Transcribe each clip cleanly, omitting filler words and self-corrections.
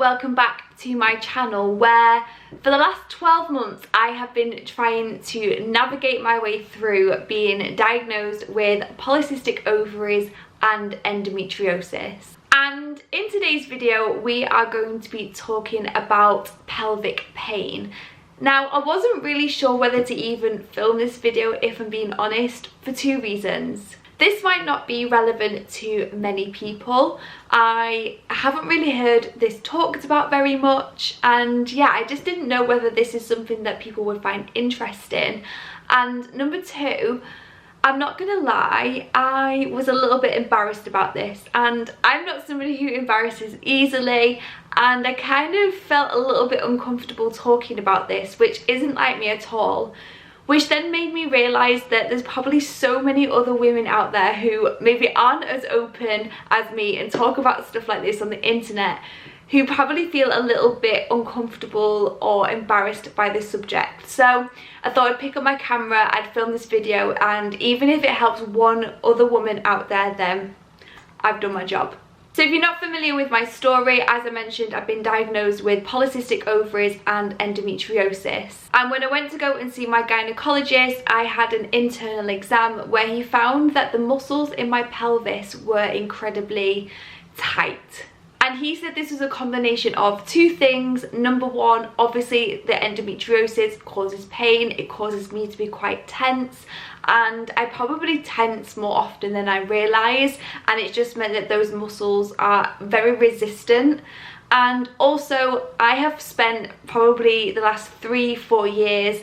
welcome back to my channel, where for the last 12 months I have been trying to navigate my way through being diagnosed with polycystic ovaries and endometriosis. And in today's video we are going to be talking about pelvic pain. Now, I wasn't really sure whether to even film this video, if I'm being honest, for two reasons. This might not be relevant to many people. I haven't really heard this talked about very much, and yeah, I just didn't know whether this is something that people would find interesting. And number two, I'm not gonna lie, I was a little bit embarrassed about this, and I'm not somebody who embarrasses easily, and I kind of felt a little bit uncomfortable talking about this, which isn't like me at all. Which then made me realise that there's probably so many other women out there who maybe aren't as open as me and talk about stuff like this on the internet, who probably feel a little bit uncomfortable or embarrassed by this subject. So I thought I'd pick up my camera, I'd film this video, and even if it helps one other woman out there, then I've done my job. So if you're not familiar with my story, as I mentioned, I've been diagnosed with polycystic ovaries and endometriosis. And when I went to go and see my gynecologist, I had an internal exam where he found that the muscles in my pelvis were incredibly tight. And he said this was a combination of two things. Number one, obviously the endometriosis causes pain. It causes me to be quite tense, and I probably tense more often than I realise, and it just meant that those muscles are very resistant. And also I have spent probably the last 3-4 years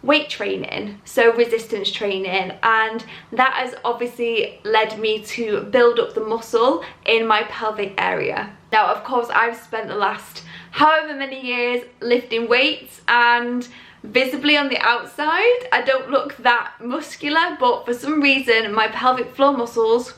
weight training, so resistance training, and that has obviously led me to build up the muscle in my pelvic area. Now, of course, I've spent the last however many years lifting weights, and visibly on the outside I don't look that muscular, but for some reason my pelvic floor muscles.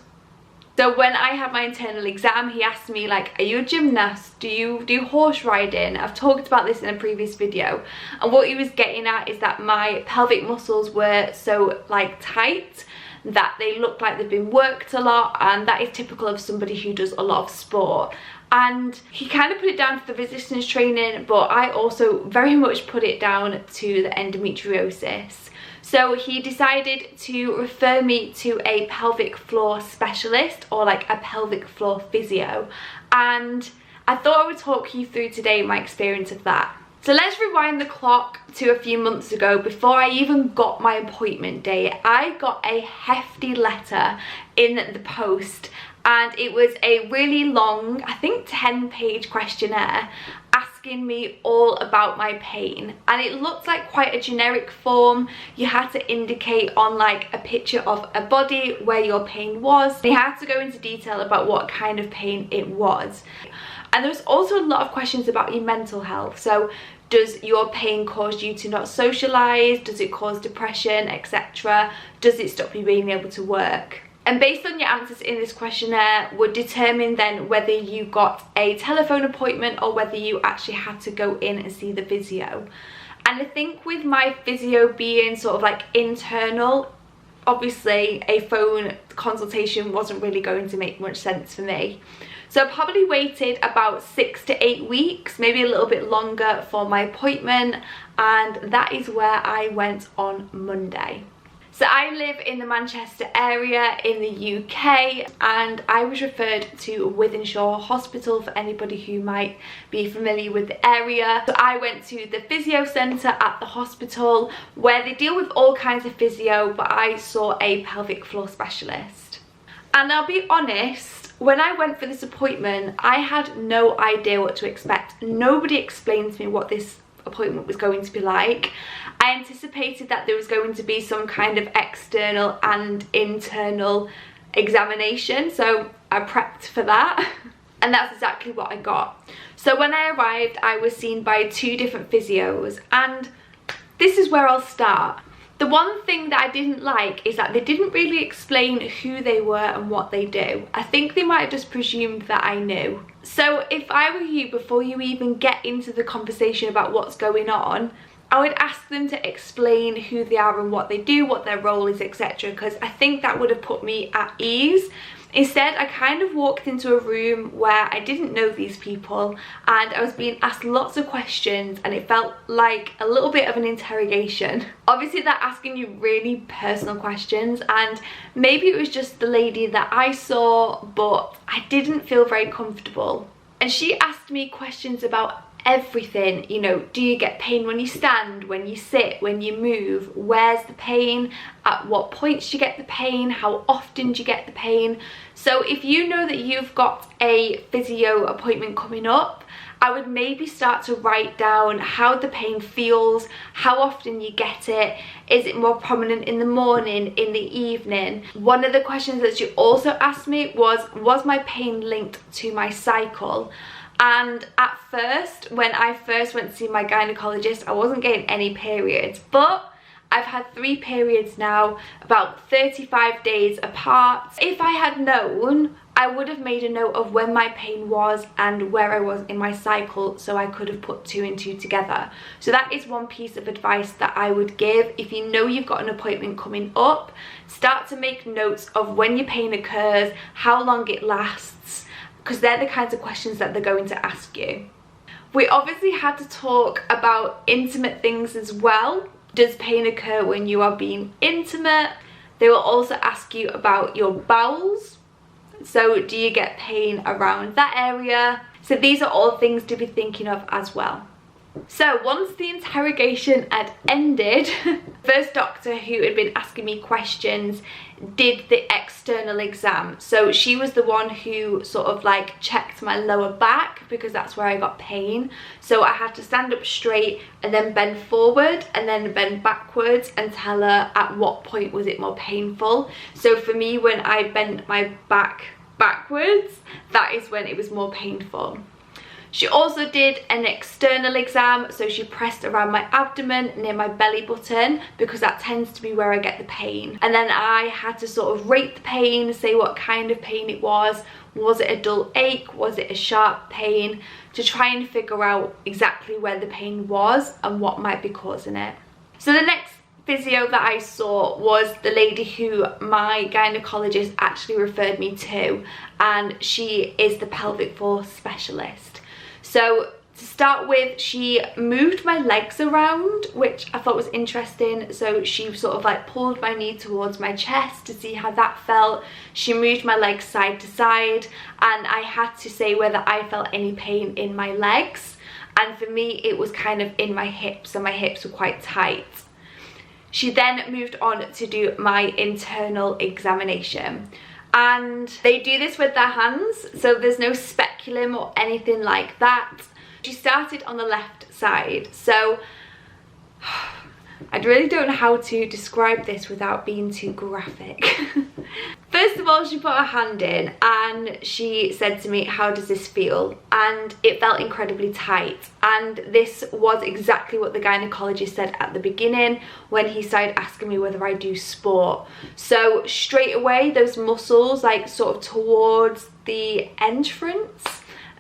So when I had my internal exam, he asked me, like, are you a gymnast? Do you do horse riding? I've talked about this in a previous video. And what he was getting at is that my pelvic muscles were so like tight that they looked like they've been worked a lot, and that is typical of somebody who does a lot of sport. And he kind of put it down to the resistance training, but I also very much put it down to the endometriosis. So he decided to refer me to a pelvic floor specialist, or like a pelvic floor physio. And I thought I would talk you through today my experience of that. So let's rewind the clock to a few months ago. Before I even got my appointment date, I got a hefty letter in the post, and it was a really long, I think 10-page questionnaire asking me all about my pain. And it looked like quite a generic form. You had to indicate on like a picture of a body where your pain was. You had to go into detail about what kind of pain it was. And there was also a lot of questions about your mental health. So does your pain cause you to not socialise? Does it cause depression, etc.? Does it stop you being able to work? And based on your answers in this questionnaire would determine then whether you got a telephone appointment or whether you actually had to go in and see the physio. And I think with my physio being sort of like internal, obviously a phone consultation wasn't really going to make much sense for me. So I probably waited about 6 to 8 weeks, maybe a little bit longer, for my appointment, and that is where I went on Monday. So I live in the Manchester area in the UK, and I was referred to Wythenshawe Hospital, for anybody who might be familiar with the area. So I went to the physio centre at the hospital, where they deal with all kinds of physio, but I saw a pelvic floor specialist. And I'll be honest, when I went for this appointment, I had no idea what to expect. Nobody explained to me what this appointment was going to be like. I anticipated that there was going to be some kind of external and internal examination, so I prepped for that. And that's exactly what I got. So when I arrived, I was seen by 2 different physios, and this is where I'll start. The one thing that I didn't like is that they didn't really explain who they were and what they do. I think they might have just presumed that I knew. So if I were you, before you even get into the conversation about what's going on, I would ask them to explain who they are and what they do, what their role is, etc. Because I think that would have put me at ease. Instead, I kind of walked into a room where I didn't know these people and I was being asked lots of questions, and it felt like a little bit of an interrogation. Obviously, they're asking you really personal questions, and maybe it was just the lady that I saw, but I didn't feel very comfortable. And she asked me questions about everything, you know, do you get pain when you stand, when you sit, when you move, where's the pain, at what points do you get the pain, how often do you get the pain. So if you know that you've got a physio appointment coming up, I would maybe start to write down how the pain feels, how often you get it, is it more prominent in the morning, in the evening. One of the questions that she also asked me was my pain linked to my cycle? And at first, when I first went to see my gynecologist, I wasn't getting any periods, but I've had 3 periods now, about 35 days apart. If I had known, I would have made a note of when my pain was and where I was in my cycle, so I could have put 2 and 2 together. So that is one piece of advice that I would give. If you know you've got an appointment coming up, start to make notes of when your pain occurs, how long it lasts, because they're the kinds of questions that they're going to ask you. We obviously had to talk about intimate things as well. Does pain occur when you are being intimate? They will also ask you about your bowels. So do you get pain around that area? So these are all things to be thinking of as well. So once the interrogation had ended, first doctor who had been asking me questions did the external exam. So she was the one who sort of like checked my lower back, because that's where I got pain. So I had to stand up straight and then bend forward and then bend backwards and tell her at what point was it more painful. So for me, when I bent my back backwards, that is when it was more painful. She also did an external exam, so she pressed around my abdomen near my belly button, because that tends to be where I get the pain. And then I had to sort of rate the pain, say what kind of pain it was. Was it a dull ache? Was it a sharp pain? To try and figure out exactly where the pain was and what might be causing it. So the next physio that I saw was the lady who my gynecologist actually referred me to, and she is the pelvic floor specialist. So to start with, she moved my legs around, which I thought was interesting. So she sort of like pulled my knee towards my chest to see how that felt. She moved my legs side to side, and I had to say whether I felt any pain in my legs. And for me, it was kind of in my hips, and my hips were quite tight. She then moved on to do my internal examination. And they do this with their hands, so there's no speculum or anything like that. She started on the left side, so I really don't know how to describe this without being too graphic. First of all, she put her hand in and she said to me, how does this feel? And it felt incredibly tight. And this was exactly what the gynecologist said at the beginning when he started asking me whether I do sport. So straight away, those muscles, like sort of towards the entrance,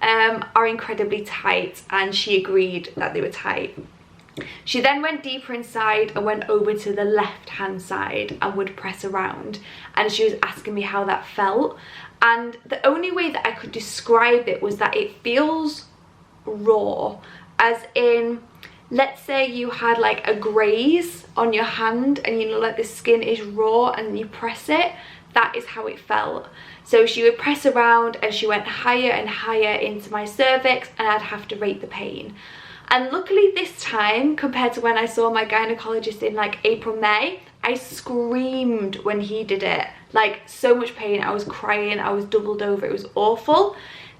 are incredibly tight, and she agreed that they were tight. She then went deeper inside and went over to the left hand side and would press around, and she was asking me how that felt. And the only way that I could describe it was that it feels raw, as in, let's say you had like a graze on your hand and you know like the skin is raw and you press it, that is how it felt. So she would press around and she went higher and higher into my cervix, and I'd have to rate the pain. And luckily this time, compared to when I saw my gynecologist in like April, May, I screamed when he did it. Like, so much pain, I was crying, I was doubled over, it was awful.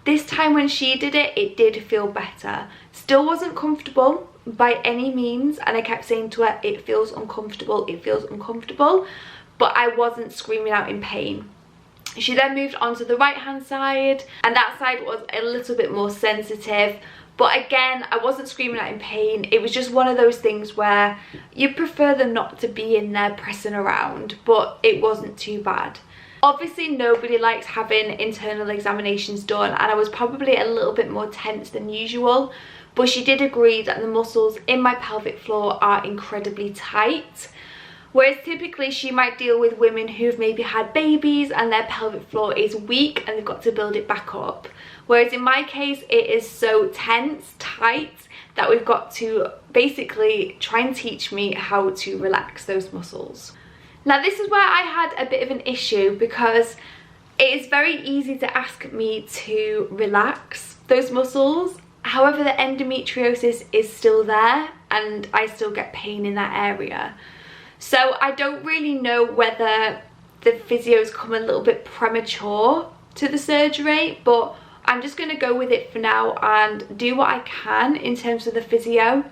This time when she did it, it did feel better. Still wasn't comfortable by any means, and I kept saying to her, it feels uncomfortable, it feels uncomfortable, but I wasn't screaming out in pain. She then moved on to the right hand side, and that side was a little bit more sensitive. But again, I wasn't screaming out in pain. It was just one of those things where you prefer them not to be in there pressing around, but it wasn't too bad. Obviously, nobody likes having internal examinations done, and I was probably a little bit more tense than usual, but she did agree that the muscles in my pelvic floor are incredibly tight. Whereas typically she might deal with women who've maybe had babies and their pelvic floor is weak and they've got to build it back up. Whereas in my case, it is so tense, tight, that we've got to basically try and teach me how to relax those muscles. Now this is where I had a bit of an issue, because it is very easy to ask me to relax those muscles. However, the endometriosis is still there and I still get pain in that area. So I don't really know whether the physio's come a little bit premature to the surgery, but I'm just going to go with it for now and do what I can in terms of the physio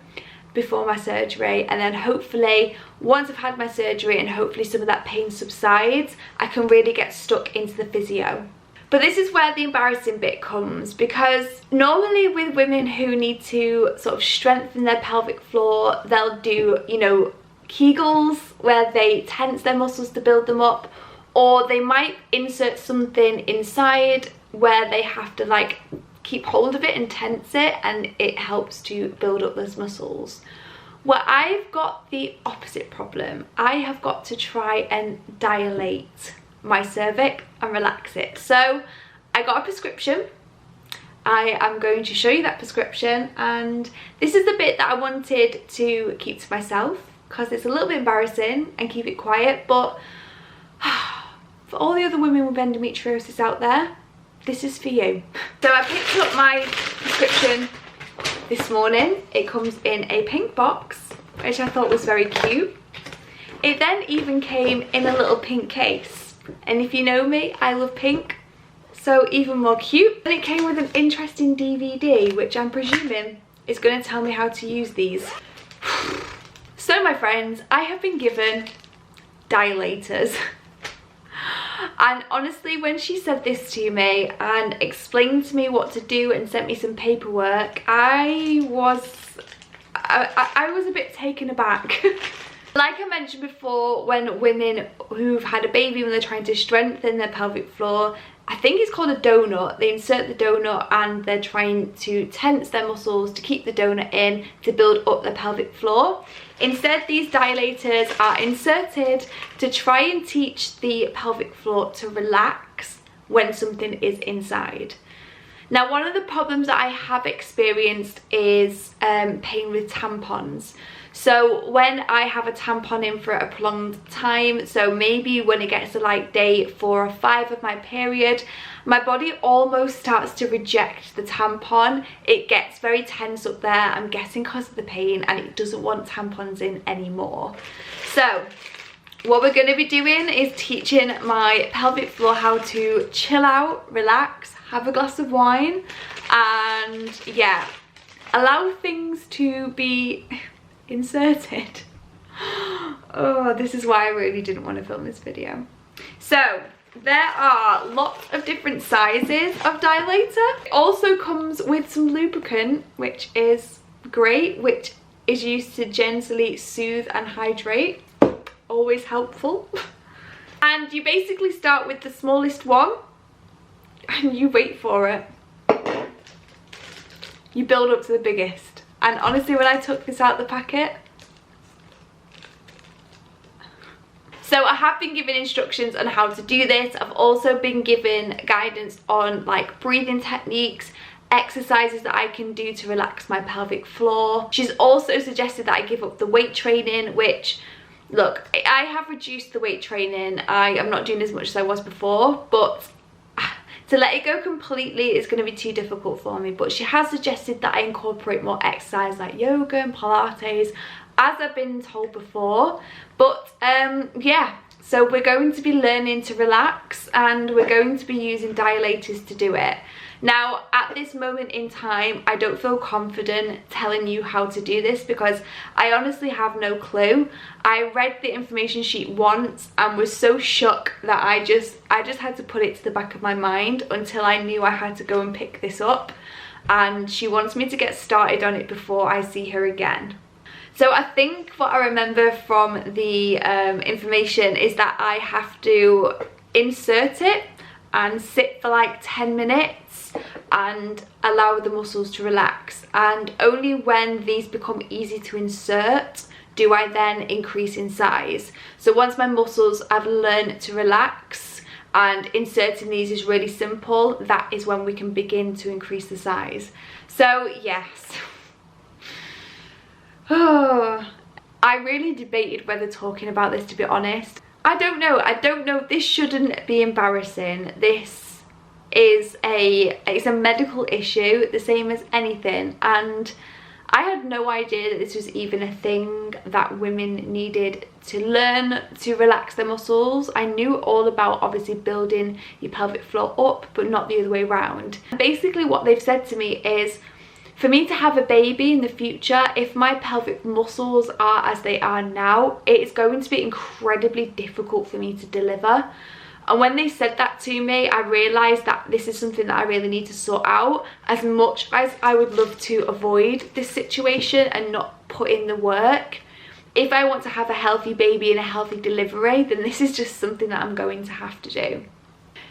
before my surgery, and then hopefully once I've had my surgery and hopefully some of that pain subsides, I can really get stuck into the physio. But this is where the embarrassing bit comes, because normally with women who need to sort of strengthen their pelvic floor, they'll do, you know, Kegels where they tense their muscles to build them up, or they might insert something inside where they have to like keep hold of it and tense it, and it helps to build up those muscles. Well, I've got the opposite problem. I have got to try and dilate my cervix and relax it. So I got a prescription. I am going to show you that prescription, and this is the bit that I wanted to keep to myself because it's a little bit embarrassing and keep it quiet, but for all the other women with endometriosis out there, this is for you. So I picked up my prescription this morning. It comes in a pink box, which I thought was very cute. It then even came in a little pink case, and if you know me, I love pink, so even more cute. And it came with an interesting DVD, which I'm presuming is going to tell me how to use these. So my friends, I have been given dilators. And honestly, when she said this to me and explained to me what to do and sent me some paperwork, I was a bit taken aback. Like I mentioned before, when women who've had a baby, when they're trying to strengthen their pelvic floor, I think it's called a donut. They insert the donut and they're trying to tense their muscles to keep the donut in to build up the pelvic floor. Instead, these dilators are inserted to try and teach the pelvic floor to relax when something is inside. Now, one of the problems that I have experienced is pain with tampons. So when I have a tampon in for a prolonged time, so maybe when it gets to like day 4 or 5 of my period, my body almost starts to reject the tampon. It gets very tense up there, I'm guessing because of the pain, and it doesn't want tampons in anymore. So what we're going to be doing is teaching my pelvic floor how to chill out, relax, have a glass of wine, and yeah, allow things to be inserted. Oh, this is why I really didn't want to film this video. So there are lots of different sizes of dilator. It also comes with some lubricant, which is great, which is used to gently soothe and hydrate. Always helpful. And you basically start with the smallest one and you wait for it. You build up to the biggest. And honestly, when I took this out the packet, so I have been given instructions on how to do this. I've also been given guidance on like breathing techniques, exercises that I can do to relax my pelvic floor. She's also suggested that I give up the weight training, which, look, I have reduced the weight training. I am not doing as much as I was before, but to let it go completely is going to be too difficult for me. But she has suggested that I incorporate more exercise like yoga and Pilates, as I've been told before. But yeah, so we're going to be learning to relax and we're going to be using dilators to do it. Now, at this moment in time, I don't feel confident telling you how to do this because I honestly have no clue. I read the information sheet once and was so shook that I just had to put it to the back of my mind until I knew I had to go and pick this up. And she wants me to get started on it before I see her again. So I think what I remember from the information is that I have to insert it and sit for like 10 minutes and allow the muscles to relax, and only when these become easy to insert do I then increase in size? So once my muscles have learned to relax and inserting these is really simple, that is when we can begin to increase the size. So yes. Oh, I really debated whether talking about this, to be honest. I don't know, this shouldn't be embarrassing. This is it's a medical issue, the same as anything, and I had no idea that this was even a thing that women needed to learn to relax their muscles. I knew all about obviously building your pelvic floor up, but not the other way around. Basically what they've said to me is, for me to have a baby in the future, if my pelvic muscles are as they are now, it is going to be incredibly difficult for me to deliver. And when they said that to me, I realised that this is something that I really need to sort out. As much as I would love to avoid this situation and not put in the work, if I want to have a healthy baby and a healthy delivery, then this is just something that I'm going to have to do.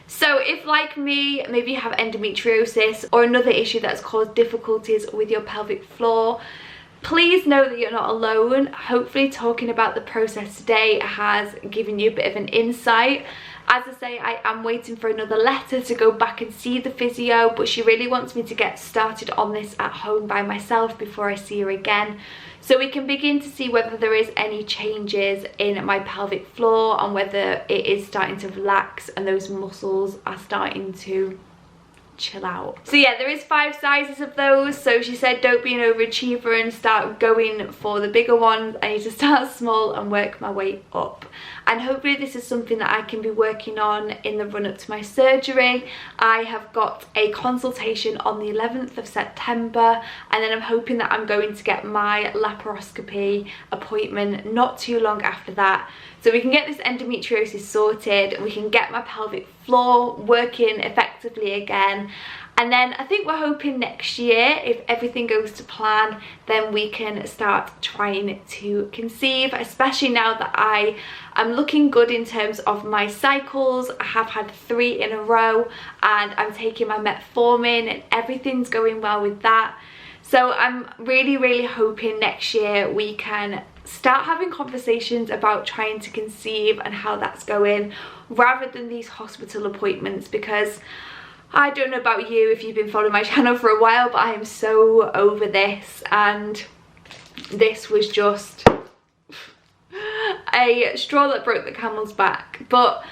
So if, like me, maybe you have endometriosis or another issue that's caused difficulties with your pelvic floor, please know that you're not alone. Hopefully talking about the process today has given you a bit of an insight. As I say, I am waiting for another letter to go back and see the physio, but she really wants me to get started on this at home by myself before I see her again, so we can begin to see whether there is any changes in my pelvic floor and whether it is starting to relax and those muscles are starting to chill out. So yeah, there is 5 sizes of those, so she said don't be an overachiever and start going for the bigger ones. I need to start small and work my way up, and hopefully this is something that I can be working on in the run up to my surgery. I have got a consultation on the 11th of September, and then I'm hoping that I'm going to get my laparoscopy appointment not too long after that, so we can get this endometriosis sorted, we can get my pelvic floor working effectively again, and then I think we're hoping next year, if everything goes to plan, then we can start trying to conceive, especially now that I am looking good in terms of my cycles. I have had 3 in a row and I'm taking my metformin and everything's going well with that. So I'm really hoping next year we can start having conversations about trying to conceive and how that's going, rather than these hospital appointments, because I don't know about you if you've been following my channel for a while, but I am so over this, and this was just a straw that broke the camel's back. But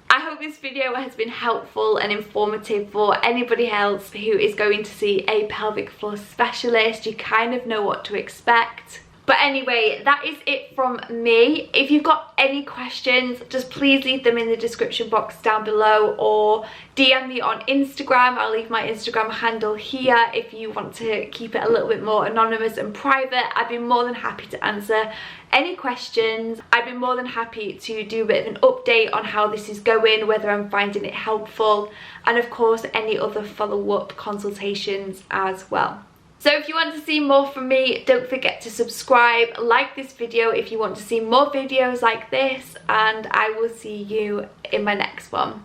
I hope this video has been helpful and informative for anybody else who is going to see a pelvic floor specialist. You kind of know what to expect. But anyway, that is it from me. If you've got any questions, just please leave them in the description box down below, or DM me on Instagram. I'll leave my Instagram handle here if you want to keep it a little bit more anonymous and private. I'd be more than happy to answer any questions. I'd be more than happy to do a bit of an update on how this is going, whether I'm finding it helpful, and of course any other follow-up consultations as well. So if you want to see more from me, don't forget to subscribe, like this video if you want to see more videos like this, and I will see you in my next one.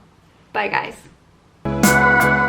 Bye guys.